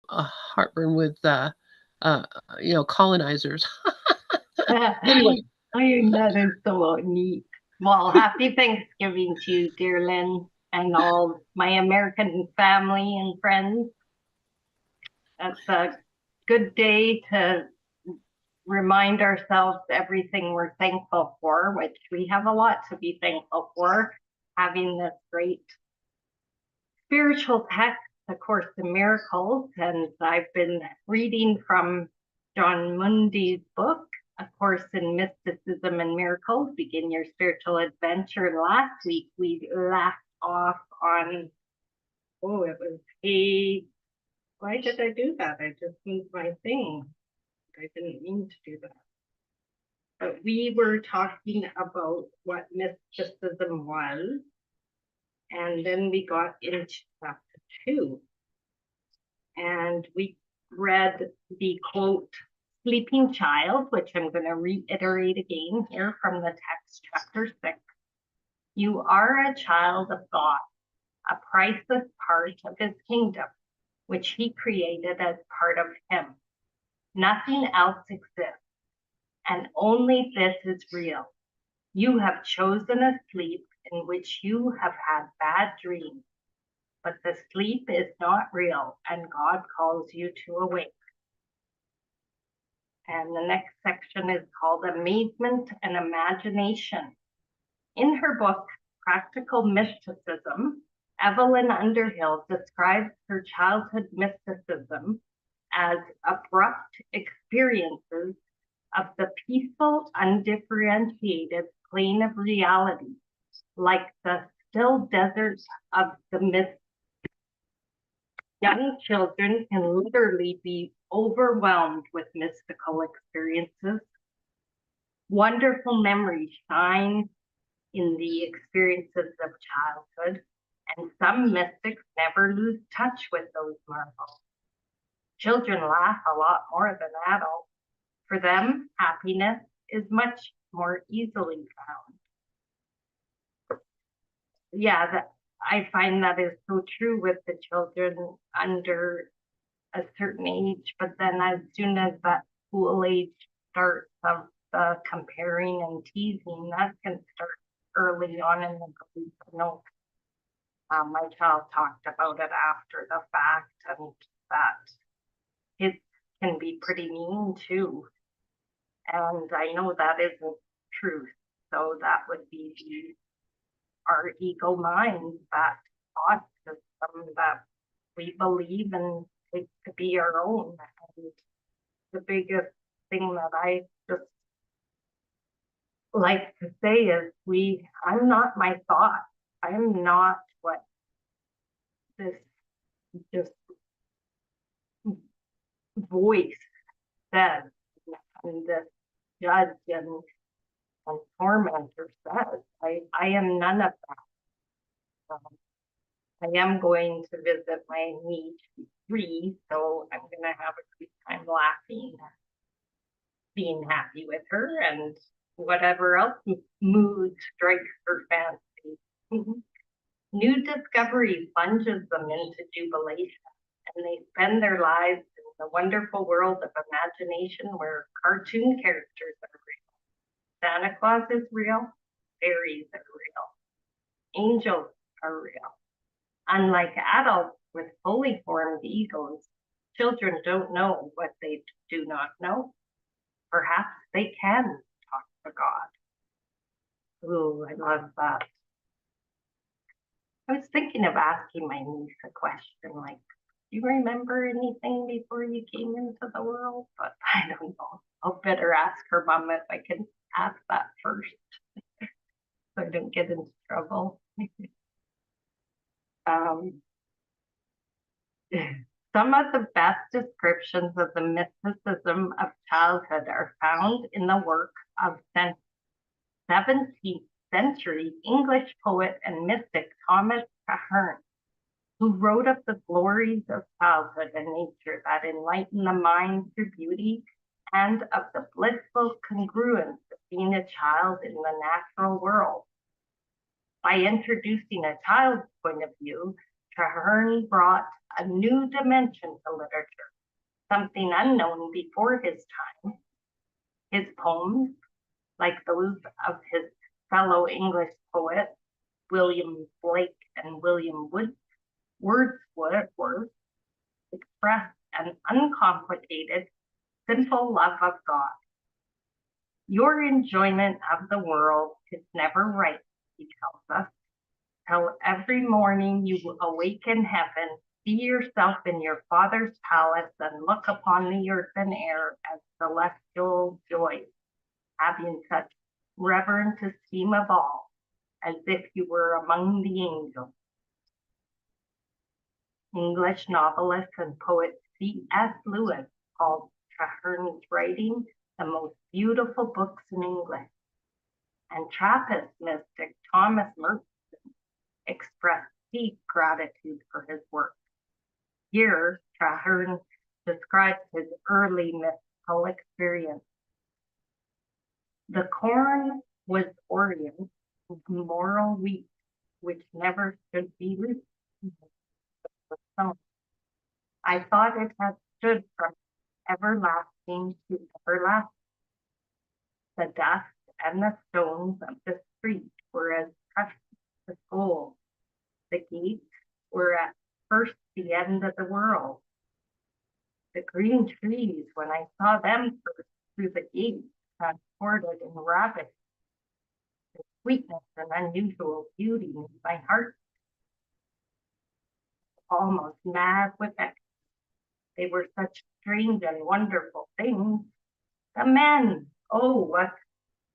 heartburn with colonizers. Anyway, I think that is so neat. Well, happy Thanksgiving to you, dear Lynn, and all my American family and friends. It's a good day to remind ourselves everything we're thankful for, which we have a lot to be thankful for, having this great spiritual text, A Course in Miracles. And I've been reading from John Mundy's book, A Course in Mysticism and Miracles, Begin Your Spiritual Adventure. And last week we left off on, it was why did I do that? I just moved my thing. I didn't mean to do that. But we were talking about what mysticism was, and then we got into chapter 2. And we read the quote, Sleeping Child, which I'm going to reiterate again here from the text, chapter 6. You are a child of God, a priceless part of his kingdom, which he created as part of him. Nothing else exists, and only this is real. You have chosen a sleep in which you have had bad dreams, but the sleep is not real, and God calls you to awake. And the next section is called Amazement and Imagination. In her book, Practical Mysticism, Evelyn Underhill describes her childhood mysticism as abrupt experiences of the peaceful, undifferentiated plane of reality, like the still desert of the mist. Young children can literally be overwhelmed with mystical experiences. Wonderful memories shine in the experiences of childhood, and some mystics never lose touch with those marvels. Children laugh a lot more than adults. For them, happiness is much more easily found. Yeah, I find that is so true with the children under a certain age, but then as soon as that school age starts of the comparing and teasing, that can start early on in the group. My child talked about it after the fact, and that kids can be pretty mean too. And I know that isn't truth. So that would be our ego mind, that thought system that we believe and take to be our own. And the biggest thing that I just like to say is I'm not my thought. I'm not what this just voice says and this judge and tormentor says. I am none of that. I am going to visit my niece 3, so I'm going to have a great time laughing, being happy with her, and whatever else mood strikes her fancy. New discovery plunges them into jubilation, and they spend their lives in the wonderful world of imagination where cartoon characters are real. Santa Claus is real, fairies are real, angels are real. Unlike adults with fully formed egos, children don't know what they do not know. Perhaps they can talk to God. Ooh, I love that. I was thinking of asking my niece a question like, do you remember anything before you came into the world? But I don't know. I'll better ask her mom if I can ask that first so I don't get into trouble. Some of the best descriptions of the mysticism of childhood are found in the work of 17th century English poet and mystic Thomas Traherne, who wrote of the glories of childhood and nature that enlighten the mind through beauty, and of the blissful congruence of being a child in the natural world. By introducing a child's point of view, Traherne brought a new dimension to literature, something unknown before his time. His poems, like those of his fellow English poets, William Blake and William Wordsworth, express an uncomplicated, simple love of God. Your enjoyment of the world is never right, he tells us, till every morning you awake in heaven, see yourself in your Father's palace, and look upon the earth and air as celestial joys, having such reverent esteem of all, as if you were among the angels. English novelist and poet C.S. Lewis called Traherne's writing the most beautiful books in English, and Trappist mystic Thomas Merton expressed deep gratitude for his work. Here, Traherne describes his early mystical experience. The corn was Orient, moral wheat, which never should be reaped. I thought it had stood from everlasting to everlasting. The dust and the stones of the street were as precious as gold. The gates were at first the end of the world. The green trees, when I saw them first through the gates, transported and ravished. The sweetness and unusual beauty made my heart almost mad with ecstasy. They were such strange and wonderful things. The men, oh, what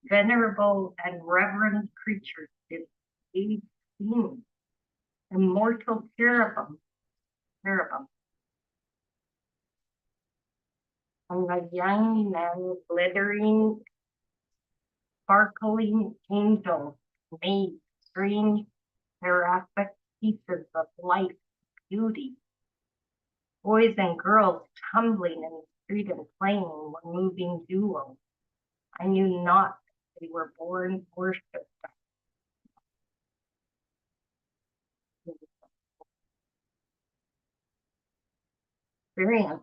venerable and reverend creatures did they seem. Immortal cherubim. And the young men glittering, sparkling angels made strange, seraphic pieces of life and beauty. Boys and girls tumbling in the street and playing were moving duos. I knew not that they were born worshipped. Experience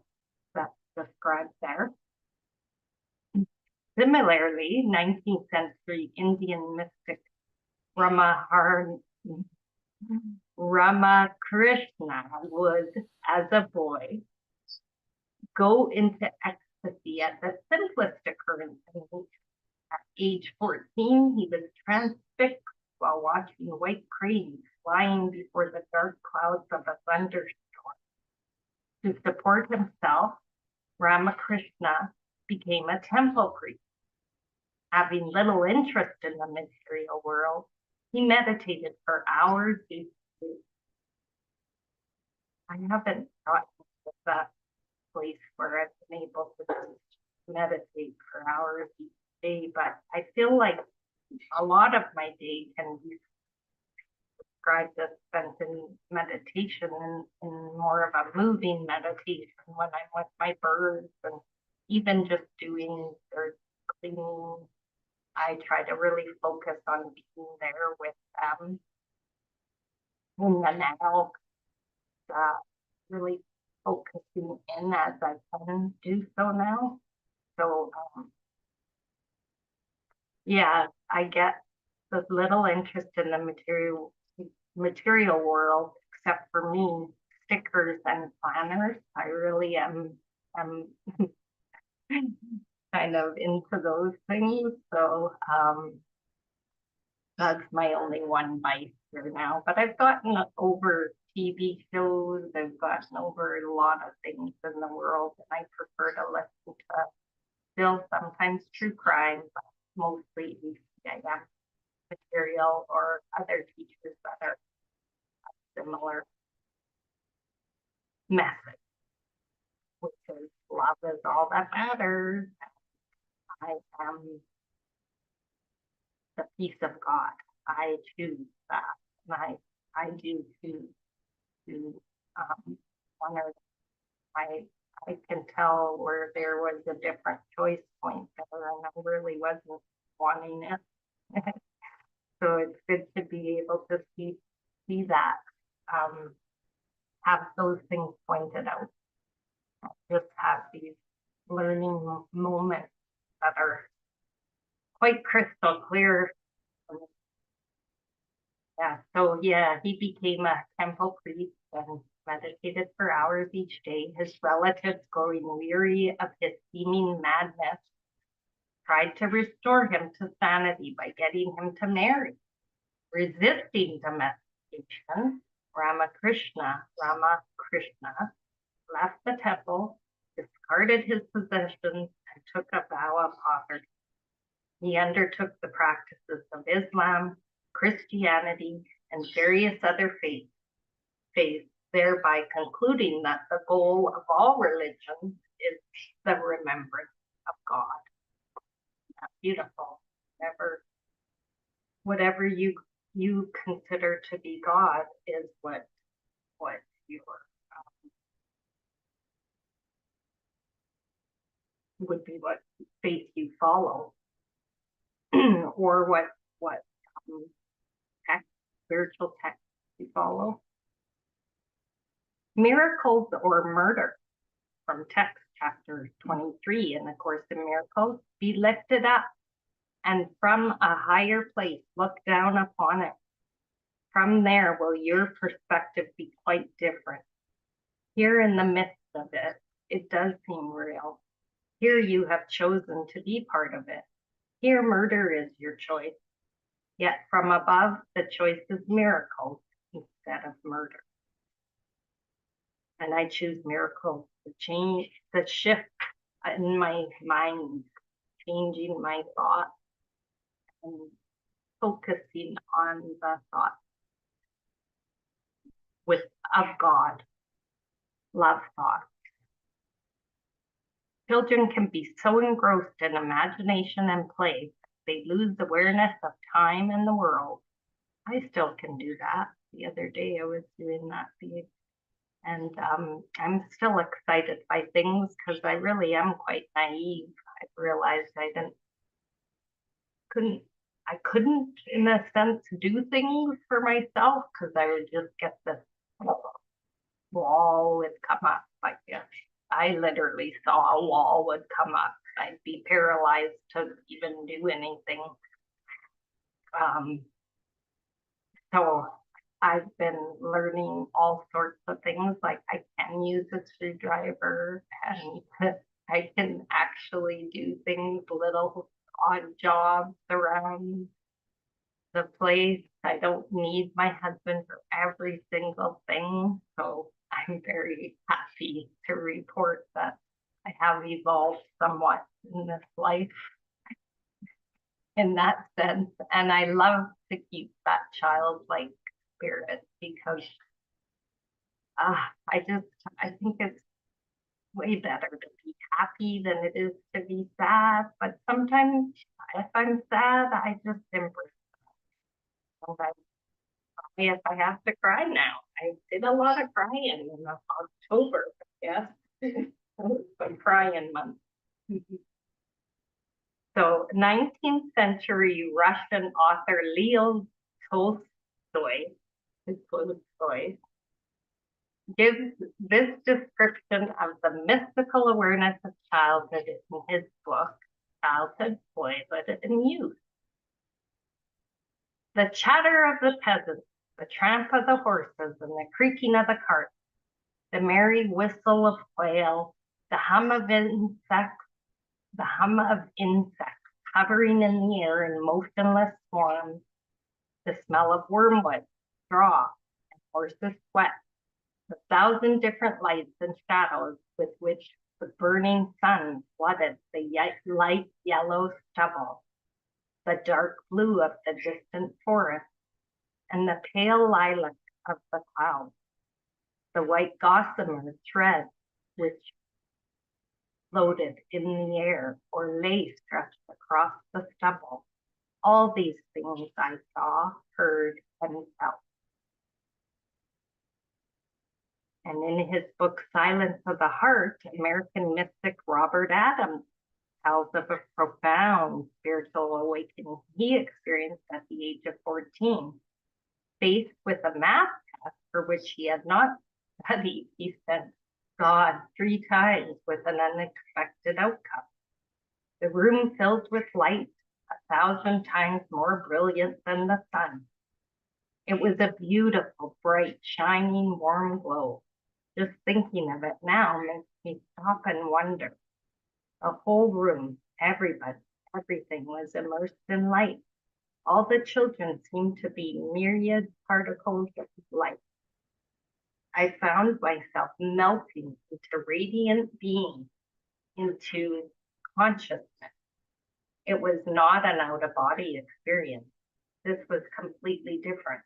that's described there. Similarly, 19th century Indian mystic Ramakrishna would, as a boy, go into ecstasy at the simplest occurrence. At age 14, he was transfixed while watching white cranes flying before the dark clouds of a thunderstorm. To support himself, Ramakrishna became a temple priest. Having little interest in the material world, he meditated for hours each day. I haven't gotten to that place where I've been able to meditate for hours each day, but I feel like a lot of my day can be described as spent in meditation and more of a moving meditation when I'm with my birds and even just doing or cleaning. I try to really focus on being there with them in the now, really focusing in as I can do so now. So, yeah, I get this little interest in the material world, except for me, stickers and planners. I really am kind of into those things. So that's my only one vice here now. But I've gotten over TV shows. I've gotten over a lot of things in the world, and I prefer to listen to still sometimes true crime, but mostly ACIM material or other teachers that are similar message, which is love is all that matters. I am the peace of God. I choose that. And I do choose to honor I can tell where there was a different choice point there, and I really wasn't wanting it. So it's good to be able to see that. have those things pointed out. Just have these learning moments that are quite crystal clear. Yeah, so yeah, he became a temple priest and meditated for hours each day. His relatives, growing weary of his seeming madness, tried to restore him to sanity by getting him to marry. Resisting domestication, Ramakrishna left the temple, discarded his possessions, and took a vow of poverty. He undertook the practices of Islam, Christianity, and various other faiths, thereby concluding that the goal of all religions is the remembrance of God. That's beautiful. Whatever you consider to be God is what your would be what faith you follow, or what spiritual text you follow. Miracles or murder, from text chapter 23 in the Course in Miracles. Be lifted up, and from a higher place look down upon it. From there will your perspective be quite different. Here in the midst of it, it does seem real. Here you have chosen to be part of it. Here murder is your choice. Yet from above, the choice is miracles instead of murder. And I choose miracles to change, the shift in my mind, changing my thoughts and focusing on the thought of God, love thoughts. Children can be so engrossed in imagination and play, they lose awareness of time and the world. I still can do that. The other day I was doing that, and I'm still excited by things because I really am quite naive. I realized I couldn't in a sense do things for myself because I would just get this wall would come up. Like, yes, I literally saw a wall would come up. I'd be paralyzed to even do anything. So I've been learning all sorts of things. Like I can use a screwdriver, and I can actually do things, little odd jobs around the place. I don't need my husband for every single thing. So I'm very happy to report that I have evolved somewhat in this life in that sense. And I love to keep that childlike spirit because I think it's way better to be happy than it is to be sad. But sometimes if I'm sad, I just embrace it. If I have to cry now, I did a lot of crying in October, yes. It's been crying month. So 19th century Russian author Leo Tolstoy gives this description of the mystical awareness of childhood in his book, Childhood, Boyhood, and Youth. The chatter of the peasants, the tramp of the horses, and the creaking of the carts, the merry whistle of quail, the hum of insects hovering in the air in motionless swarms, the smell of wormwood, straw, and horses' sweat, the thousand different lights and shadows with which the burning sun flooded the light yellow stubble, the dark blue of the distant forest, and the pale lilac of the clouds, the white gossamer thread which floated in the air or lay stretched across the stubble. All these things I saw, heard, and felt. And in his book, Silence of the Heart, American mystic Robert Adams tells of a profound spiritual awakening he experienced at the age of 14. Faced with a math test for which he had not study, he said God 3 times with an unexpected outcome. The room filled with light, 1,000 times more brilliant than the sun. It was a beautiful, bright, shining, warm glow. Just thinking of it now makes me stop and wonder. The whole room, everybody, everything was immersed in light. All the children seemed to be myriad particles of light. I found myself melting into radiant being, into consciousness. It was not an out-of-body experience. This was completely different.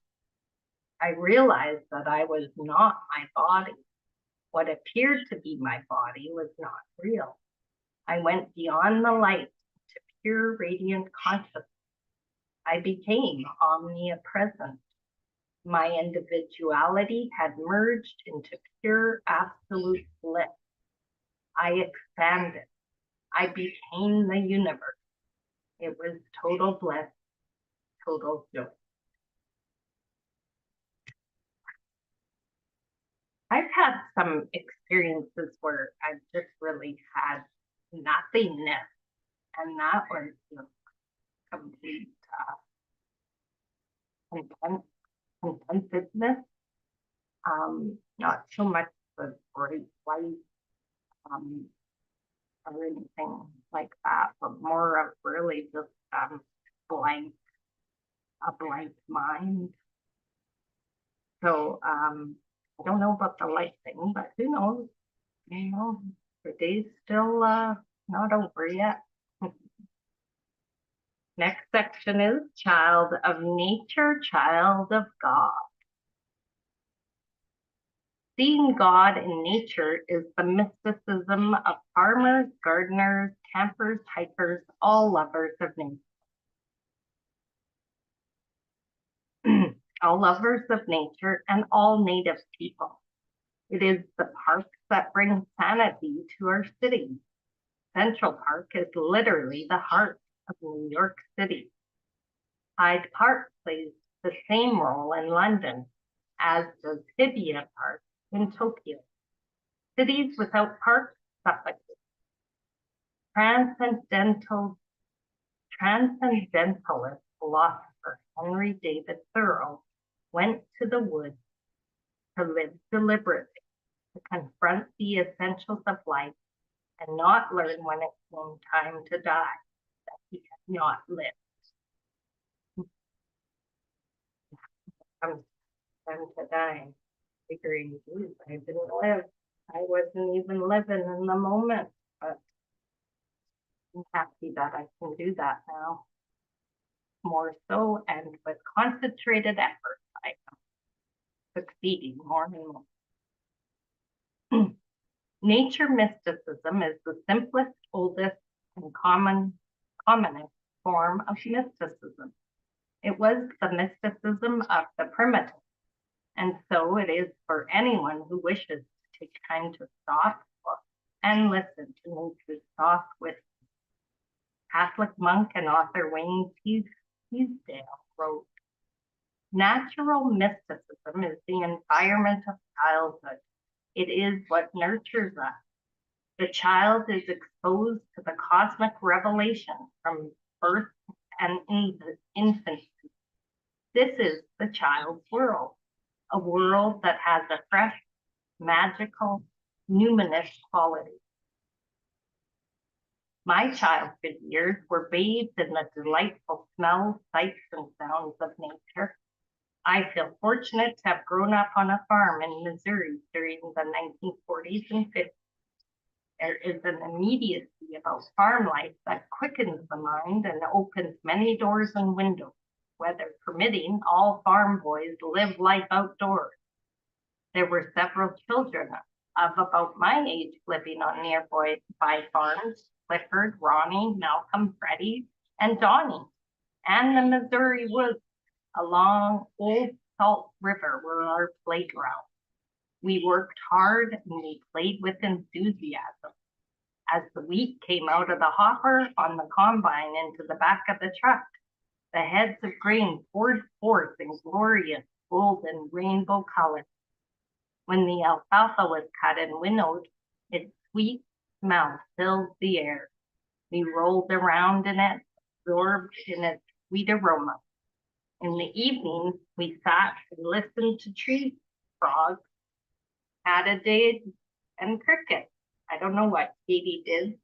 I realized that I was not my body. What appeared to be my body was not real. I went beyond the light to pure radiant consciousness. I became omnipresent. My individuality had merged into pure absolute bliss. I expanded. I became the universe. It was total bliss, total joy. I've had some experiences where I've just really had nothingness, and that was just complete contentedness. Not so much the great light or anything like that, but more of really just blank, a blank mind. So I don't know about the light thing, but who knows? You know, the day's still not over yet. Next section is child of nature, child of God. Seeing God in nature is the mysticism of farmers, gardeners, campers, hikers, all lovers of nature. All lovers of nature and all native people. It is the parks that bring sanity to our city. Central Park is literally the heart of New York City. Hyde Park plays the same role in London as does Hibiya Park in Tokyo. Cities without parks suffocate. Transcendentalist philosopher Henry David Thoreau went to the woods to live deliberately, to confront the essentials of life and not learn when it came time to die that he had not lived. Comes time to die, figuring, I didn't live. I wasn't even living in the moment, but I'm happy that I can do that now. More so, and with concentrated effort, I am succeeding more and more. Nature mysticism is the simplest, oldest, and commonest form of mysticism. It was the mysticism of the primitive, and so it is for anyone who wishes to take time to stop and listen to nature's soft whisper. Catholic monk and author Wayne Teasdale wrote, "Natural mysticism is the environment of childhood. It is what nurtures us. The child is exposed to the cosmic revelation from birth and infancy. This is the child's world, a world that has a fresh, magical, numinous quality. My childhood years were bathed in the delightful smells, sights, and sounds of nature. I feel fortunate to have grown up on a farm in Missouri during the 1940s and 50s. There is an immediacy about farm life that quickens the mind and opens many doors and windows. Weather permitting, all farm boys live life outdoors. There were several children of about my age living on nearby farms: Clifford, Ronnie, Malcolm, Freddie, and Donnie. And the Missouri woods along Old Salt River were our playground. We worked hard and we played with enthusiasm. As the wheat came out of the hopper on the combine into the back of the truck, the heads of grain poured forth in glorious golden rainbow colors. When the alfalfa was cut and winnowed, its sweet smell filled the air. We rolled around in it, absorbed in its sweet aroma. In the evening, we sat and listened to tree frogs, katydid, and crickets. I don't know what Katie did.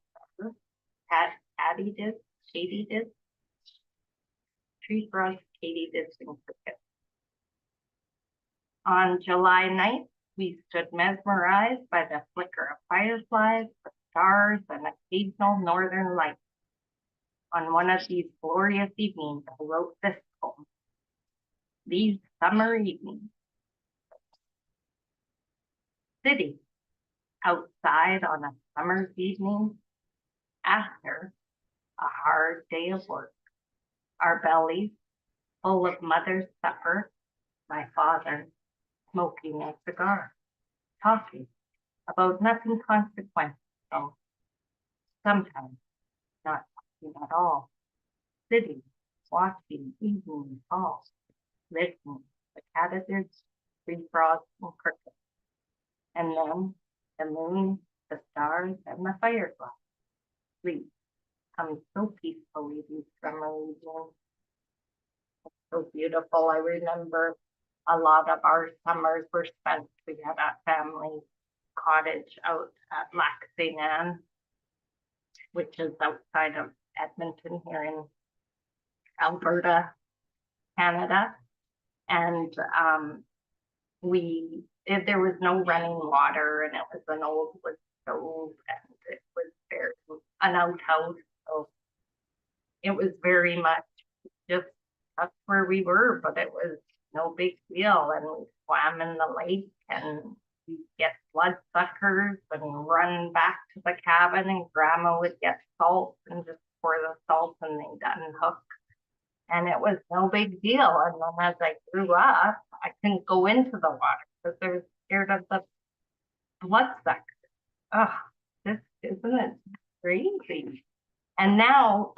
Patty did, Katie did. Tree frogs, Katie did, and crickets. On July 9th, we stood mesmerized by the flicker of fireflies, the stars, and occasional northern lights. On one of these glorious evenings, I wrote this poem. These summer evenings. Sitting outside on a summer's evening after a hard day of work, our bellies full of mother's supper, my father smoking a cigar, talking about nothing consequential, sometimes not talking at all, sitting, watching evening fall, listening to katydids, tree frogs, and crickets, and then the moon, the stars, and the fireflies. Sleep comes so peacefully these summer evenings. It's so beautiful. I remember a lot of our summers were spent. We had a family cottage out at Lac St. Anne, which is outside of Edmonton here in Alberta, Canada. And there was no running water, and it was an old wood stove, and it was very an outhouse. So it was very much just that's where we were, but it was no big deal. And we swam in the lake, and we get bloodsuckers and run back to the cabin, and grandma would get salt and just pour the salt and they'd unhook. And it was no big deal. And then as I grew up, I couldn't go into the water because I was scared of the bloodsuckers. Oh, this isn't it crazy? And now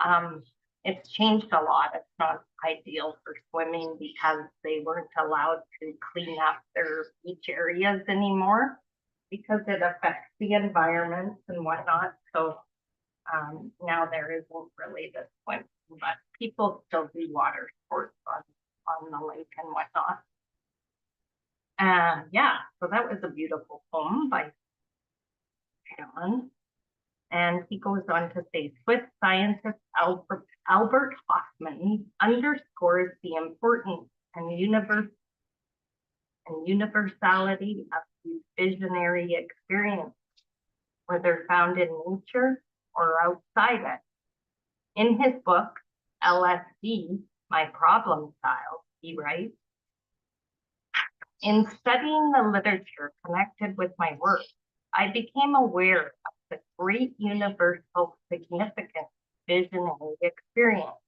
it's changed a lot. It's not ideal for swimming because they weren't allowed to clean up their beach areas anymore because it affects the environment and whatnot. So now there isn't really the swim, but people still do water sports on the lake and whatnot. Yeah, so that was a beautiful poem by John. And he goes on to say, Swiss scientist Albert Hoffman underscores the importance and universality of these visionary experiences, whether found in nature or outside it. In his book, LSD, My Problem Child, he writes, in studying the literature connected with my work, I became aware of the great universal significance visionary experience.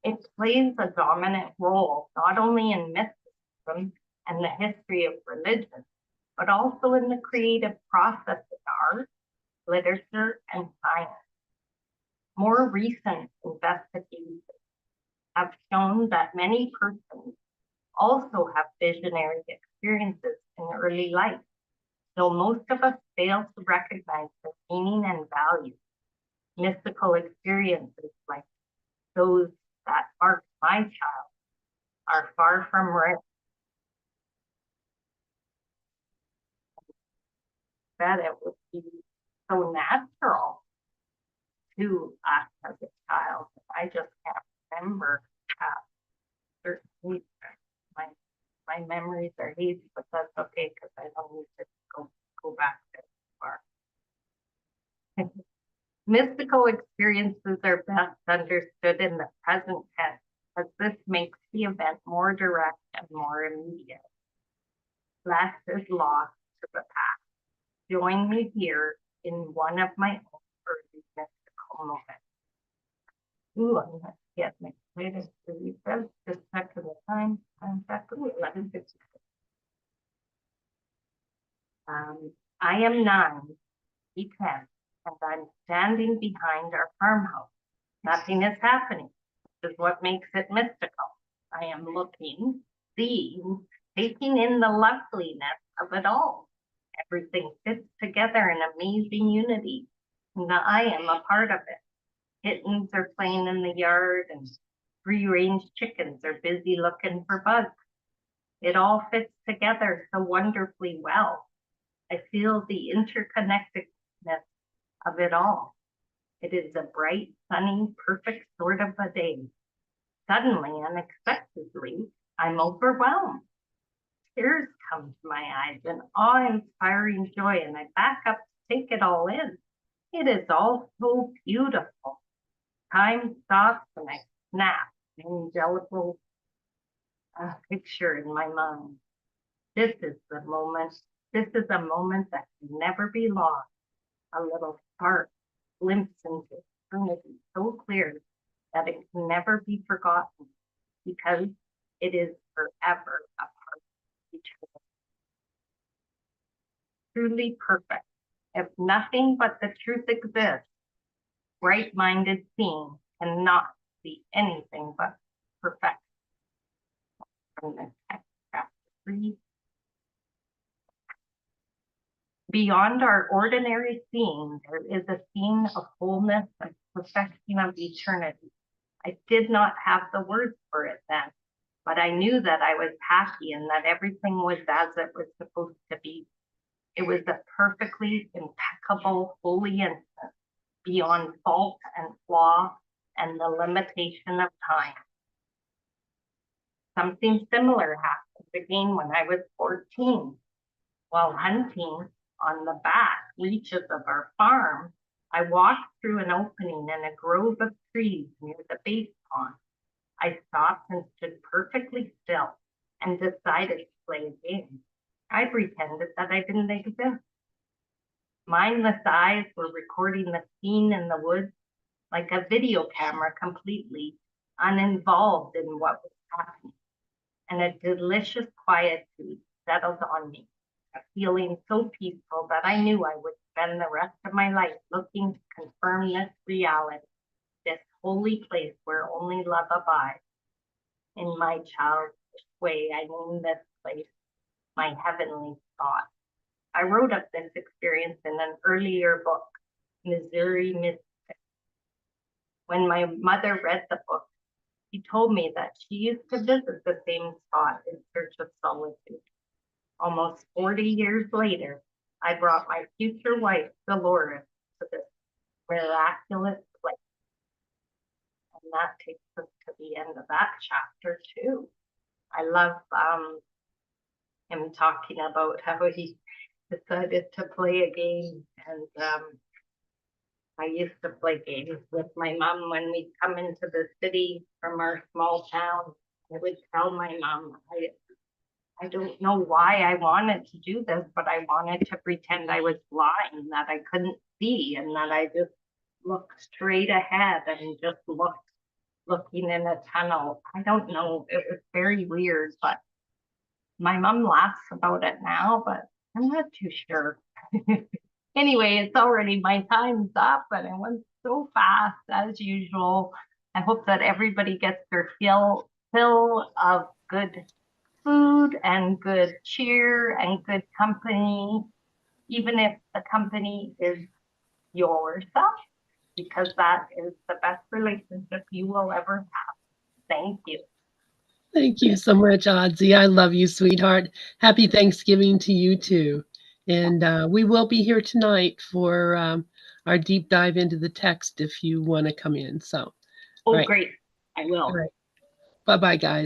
It plays a dominant role not only in mysticism and the history of religion, but also in the creative process of art, literature, and science. More recent investigations have shown that many persons also have visionary experiences in early life, though most of us fail to recognize the meaning and value. Mystical experiences like those that marked my child are far from rare. That it would be so natural to us as a child. I just can't remember certain my memories are hazy, but that's okay because I don't need to go back that far. Mystical experiences are best understood in the present tense, as this makes the event more direct and more immediate. Less is lost to the past. Join me here in one of my own early mystical moments. Ooh, I'm gonna get my latest release. Just check the time. I'm back to 11:56. I am 9, he 10, and I'm standing behind our farmhouse. Nothing is happening. This is what makes it mystical. I am looking, seeing, taking in the loveliness of it all. Everything fits together in amazing unity, and I am a part of it. Kittens are playing in the yard, and free-range chickens are busy looking for bugs. It all fits together so wonderfully well. I feel the interconnectedness of it all. It is a bright, sunny, perfect sort of a day. Suddenly, unexpectedly, I'm overwhelmed. Tears come to my eyes and awe-inspiring joy, and I back up to take it all in. It is all so beautiful. Time stops and I snap an angelical picture in my mind. This is the moment. This is a moment that can never be lost. A little spark, glimpse into eternity so clear that it can never be forgotten because it is forever a part of each other. Truly perfect. If nothing but the truth exists, right-minded seeing cannot be anything but perfect. From the text, chapter 3. Beyond our ordinary seeing, there is a scene of wholeness and perfection of eternity. I did not have the words for it then, but I knew that I was happy and that everything was as it was supposed to be. It was a perfectly impeccable, holy instant, beyond fault and flaw and the limitation of time. Something similar happened again when I was 14. While hunting on the back reaches of our farm, I walked through an opening in a grove of trees near the base pond. I stopped and stood perfectly still and decided to play a game. I pretended that I didn't exist. Mindless eyes were recording the scene in the woods like a video camera, completely uninvolved in what was happening. And a delicious quietude settled on me, a feeling so peaceful that I knew I would spend the rest of my life looking to confirm this reality, this holy place where only love abides. In my childish way, I named this place my heavenly spot. I wrote up this experience in an earlier book, Missouri Mystic. When my mother read the book, she told me that she used to visit the same spot in search of solitude. Almost 40 years later, I brought my future wife, Dolores, to this miraculous place. And that takes us to the end of that chapter too. I love him talking about how he decided to play a game. And I used to play games with my mom when we'd come into the city from our small town. I would tell my mom, I don't know why I wanted to do this, but I wanted to pretend I was blind, that I couldn't see, and that I just looked straight ahead and just looking in a tunnel. I don't know. It was very weird, but my mom laughs about it now, but I'm not too sure. Anyway, it's already, my time's up, and it went so fast as usual. I hope that everybody gets their fill of good food and good cheer and good company, even if the company is yourself, because that is the best relationship you will ever have. Thank you. Thank you so much, Audrey. I love you, sweetheart. Happy Thanksgiving to you too. And we will be here tonight for our deep dive into the text if you want to come in. So, Oh, right. great. I will. All right. Bye-bye, guys.